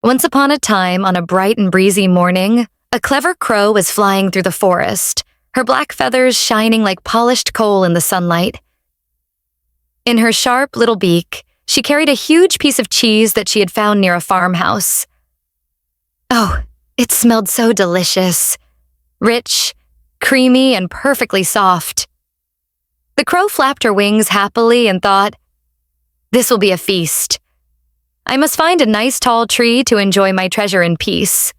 Once upon a time, on a bright and breezy morning, a clever crow was flying through the forest, her black feathers shining like polished coal in the sunlight. In her sharp little beak, she carried a huge piece of cheese that she had found near a farmhouse. Oh, it smelled so delicious. Rich, creamy, and perfectly soft. The crow flapped her wings happily and thought, "This will be a feast. I must find a nice tall tree to enjoy my treasure in peace."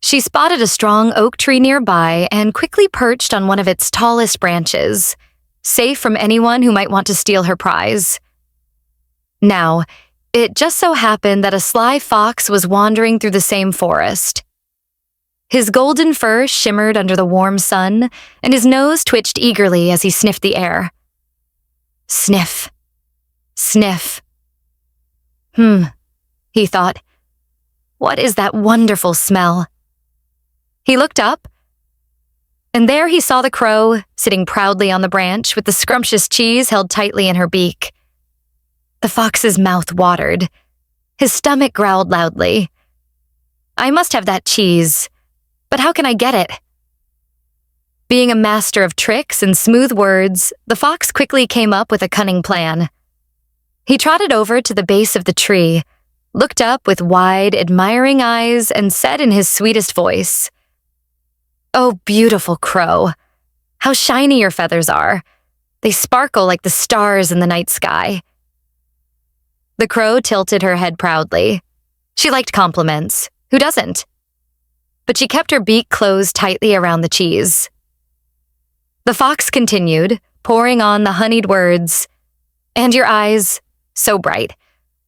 She spotted a strong oak tree nearby and quickly perched on one of its tallest branches, safe from anyone who might want to steal her prize. Now, it just so happened that a sly fox was wandering through the same forest. His golden fur shimmered under the warm sun, and his nose twitched eagerly as he sniffed the air. Sniff. Sniff. He thought. What is that wonderful smell? He looked up, and there he saw the crow, sitting proudly on the branch with the scrumptious cheese held tightly in her beak. The fox's mouth watered. His stomach growled loudly. I must have that cheese, but how can I get it? Being a master of tricks and smooth words, the fox quickly came up with a cunning plan. He trotted over to the base of the tree, looked up with wide, admiring eyes, and said in his sweetest voice, "Oh, beautiful crow, how shiny your feathers are. They sparkle like the stars in the night sky." The crow tilted her head proudly. She liked compliments. Who doesn't? But she kept her beak closed tightly around the cheese. The fox continued, pouring on the honeyed words, "And your eyes, so bright,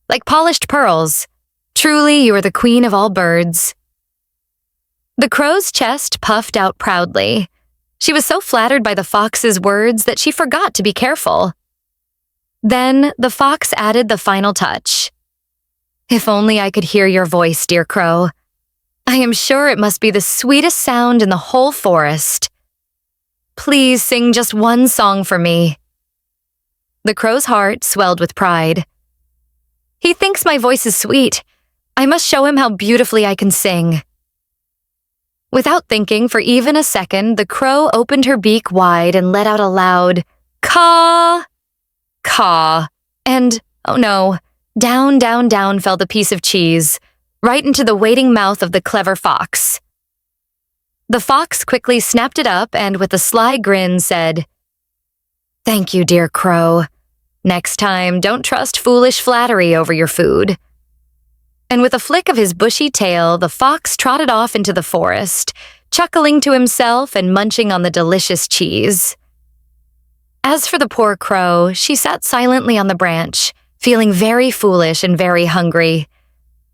like polished pearls. Truly, you are the queen of all birds." The crow's chest puffed out proudly. She was so flattered by the fox's words that she forgot to be careful. Then the fox added the final touch. "If only I could hear your voice, dear crow. I am sure it must be the sweetest sound in the whole forest. Please sing just one song for me." The crow's heart swelled with pride. "He thinks my voice is sweet. I must show him how beautifully I can sing." Without thinking for even a second, the crow opened her beak wide and let out a loud caw, caw, and, oh no, down, down, down fell the piece of cheese, right into the waiting mouth of the clever fox. The fox quickly snapped it up and with a sly grin said, "Thank you, dear crow. Next time, don't trust foolish flattery over your food." And with a flick of his bushy tail, the fox trotted off into the forest, chuckling to himself and munching on the delicious cheese. As for the poor crow, she sat silently on the branch, feeling very foolish and very hungry.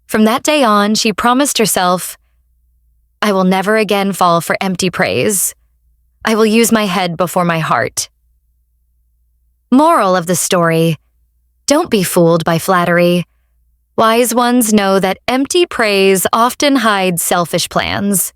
From that day on, she promised herself, "I will never again fall for empty praise. I will use my head before my heart." Moral of the story: don't be fooled by flattery. Wise ones know that empty praise often hides selfish plans.